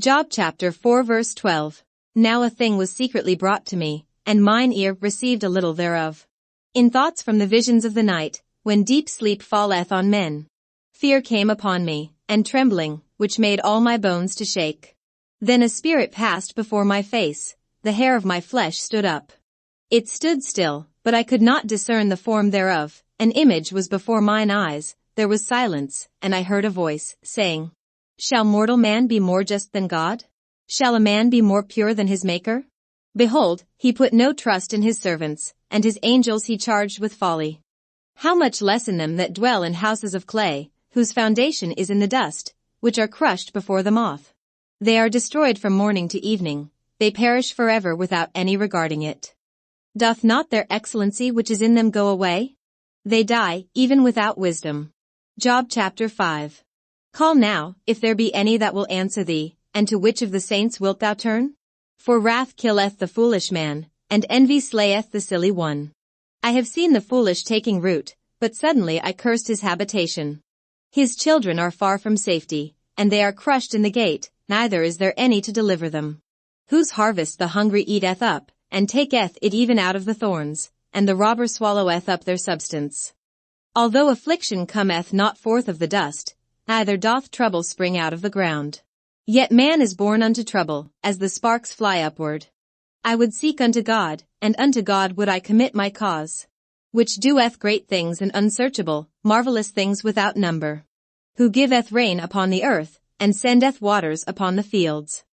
Job chapter 4 verse 12. Now a thing was secretly brought to me, and mine ear received a little thereof. In thoughts from the visions of the night, when deep sleep falleth on men. Fear came upon me, and trembling, which made all my bones to shake. Then a spirit passed before my face, the hair of my flesh stood up. It stood still, but I could not discern the form thereof, an image was before mine eyes, there was silence, and I heard a voice, saying, Shall mortal man be more just than God? Shall a man be more pure than his Maker? Behold, he put no trust in his servants, and his angels he charged with folly. How much less in them that dwell in houses of clay, whose foundation is in the dust, which are crushed before the moth. They are destroyed from morning to evening, they perish forever without any regarding it. Doth not their excellency which is in them go away? They die, even without wisdom. Job chapter 5. Call now, if there be any that will answer thee, and to which of the saints wilt thou turn? For wrath killeth the foolish man, and envy slayeth the silly one. I have seen the foolish taking root, but suddenly I cursed his habitation. His children are far from safety, and they are crushed in the gate, neither is there any to deliver them. Whose harvest the hungry eateth up, and taketh it even out of the thorns, and the robber swalloweth up their substance. Although affliction cometh not forth of the dust, neither doth trouble spring out of the ground. Yet man is born unto trouble, as the sparks fly upward. I would seek unto God, and unto God would I commit my cause. Which doeth great things and unsearchable, marvelous things without number. Who giveth rain upon the earth, and sendeth waters upon the fields.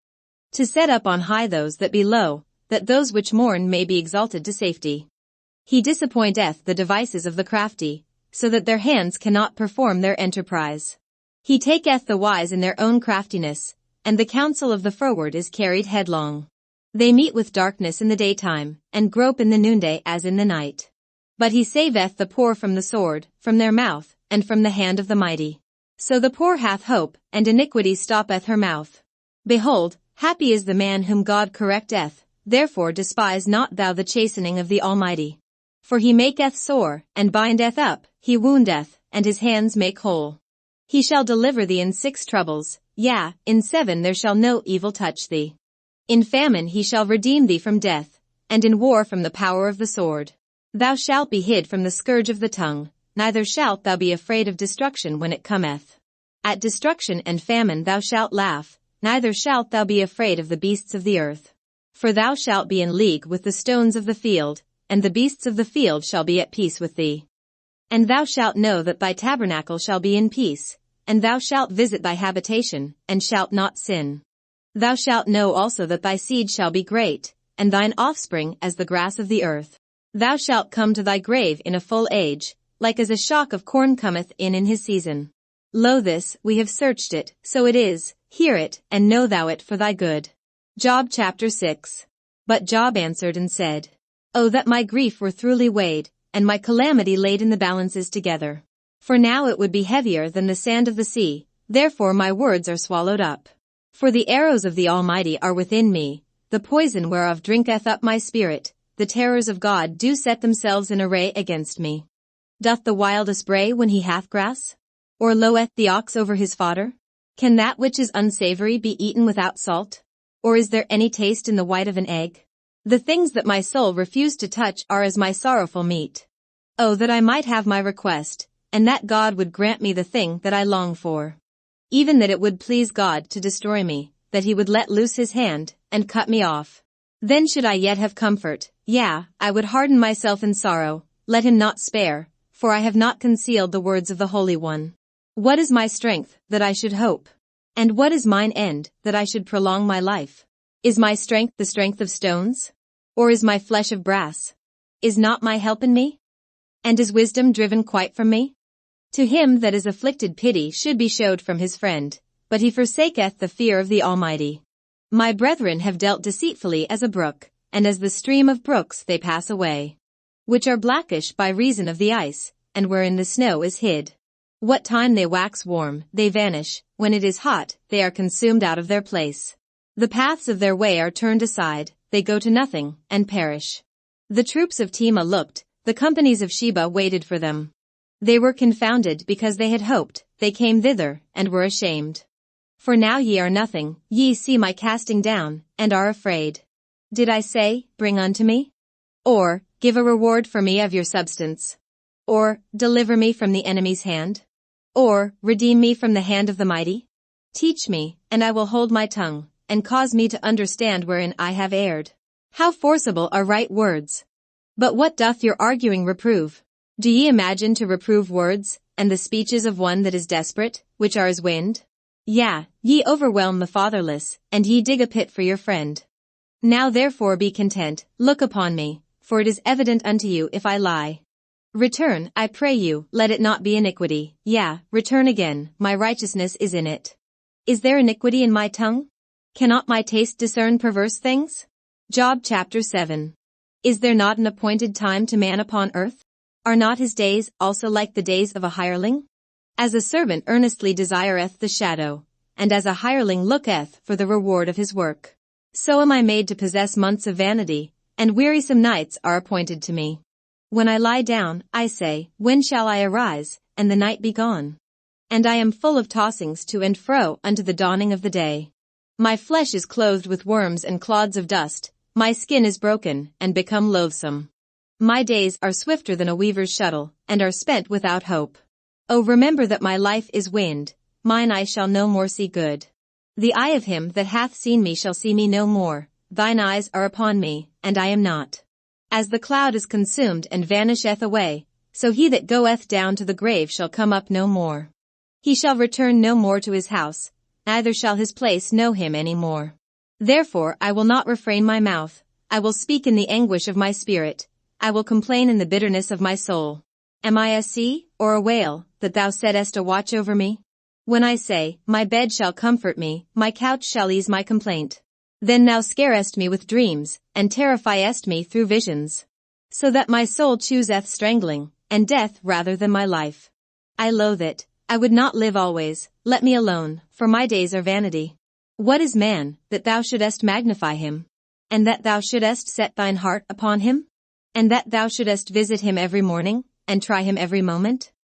To set up on high those that be low, that those which mourn may be exalted to safety. He disappointeth the devices of the crafty, so that their hands cannot perform their enterprise. He taketh the wise in their own craftiness, and the counsel of the froward is carried headlong. They meet with darkness in the daytime, and grope in the noonday as in the night. But he saveth the poor from the sword, from their mouth, and from the hand of the mighty. So the poor hath hope, and iniquity stoppeth her mouth. Behold, happy is the man whom God correcteth, therefore despise not thou the chastening of the Almighty. For he maketh sore, and bindeth up, he woundeth, and his hands make whole. He shall deliver thee in 6 troubles, yea, in 7 there shall no evil touch thee. In famine he shall redeem thee from death, and in war from the power of the sword. Thou shalt be hid from the scourge of the tongue, neither shalt thou be afraid of destruction when it cometh. At destruction and famine thou shalt laugh, neither shalt thou be afraid of the beasts of the earth. For thou shalt be in league with the stones of the field, and the beasts of the field shall be at peace with thee. And thou shalt know that thy tabernacle shall be in peace, and thou shalt visit thy habitation, and shalt not sin. Thou shalt know also that thy seed shall be great, and thine offspring as the grass of the earth. Thou shalt come to thy grave in a full age, like as a shock of corn cometh in his season. Lo this, we have searched it, so it is, hear it, and know thou it for thy good. Job chapter 6. But Job answered and said, O that my grief were throughly weighed, and my calamity laid in the balances together. For now it would be heavier than the sand of the sea, therefore my words are swallowed up. For the arrows of the Almighty are within me, the poison whereof drinketh up my spirit, the terrors of God do set themselves in array against me. Doth the wildest bray when he hath grass? Or loweth the ox over his fodder? Can that which is unsavory be eaten without salt? Or is there any taste in the white of an egg? The things that my soul refused to touch are as my sorrowful meat. Oh, that I might have my request, and that God would grant me the thing that I long for. Even that it would please God to destroy me, that he would let loose his hand, and cut me off. Then should I yet have comfort, yea, I would harden myself in sorrow, let him not spare, for I have not concealed the words of the Holy One. What is my strength, that I should hope? And what is mine end, that I should prolong my life? Is my strength the strength of stones? Or is my flesh of brass? Is not my help in me? And is wisdom driven quite from me? To him that is afflicted pity should be showed from his friend, but he forsaketh the fear of the Almighty. My brethren have dealt deceitfully as a brook, and as the stream of brooks they pass away. Which are blackish by reason of the ice, and wherein the snow is hid. What time they wax warm, they vanish, when it is hot, they are consumed out of their place. The paths of their way are turned aside, they go to nothing, and perish. The troops of Tema looked, the companies of Sheba waited for them. They were confounded because they had hoped, they came thither, and were ashamed. For now ye are nothing, ye see my casting down, and are afraid. Did I say, bring unto me? Or, give a reward for me of your substance? Or, deliver me from the enemy's hand? Or, redeem me from the hand of the mighty? Teach me, and I will hold my tongue, and cause me to understand wherein I have erred. How forcible are right words! But what doth your arguing reprove? Do ye imagine to reprove words, and the speeches of one that is desperate, which are as wind? Yea, ye overwhelm the fatherless, and ye dig a pit for your friend. Now therefore be content, look upon me, for it is evident unto you if I lie. Return, I pray you, let it not be iniquity, yea, return again, my righteousness is in it. Is there iniquity in my tongue? Cannot my taste discern perverse things? Job chapter 7. Is there not an appointed time to man upon earth? Are not his days also like the days of a hireling? As a servant earnestly desireth the shadow, and as a hireling looketh for the reward of his work, so am I made to possess months of vanity, and wearisome nights are appointed to me. When I lie down, I say, when shall I arise, and the night be gone? And I am full of tossings to and fro unto the dawning of the day. My flesh is clothed with worms and clods of dust, my skin is broken, and become loathsome. My days are swifter than a weaver's shuttle, and are spent without hope. O remember that my life is wind, mine eye shall no more see good. The eye of him that hath seen me shall see me no more, thine eyes are upon me, and I am not. As the cloud is consumed and vanisheth away, so he that goeth down to the grave shall come up no more. He shall return no more to his house, neither shall his place know him any more. Therefore I will not refrain my mouth, I will speak in the anguish of my spirit, I will complain in the bitterness of my soul. Am I a sea, or a whale, that thou settest a watch over me? When I say, my bed shall comfort me, my couch shall ease my complaint. Then thou scarest me with dreams, and terrifiest me through visions. So that my soul chooseth strangling, and death rather than my life. I loathe it, I would not live always, let me alone, for my days are vanity. What is man, that thou shouldest magnify him? And that thou shouldest set thine heart upon him? And that thou shouldest visit him every morning, and try him every moment?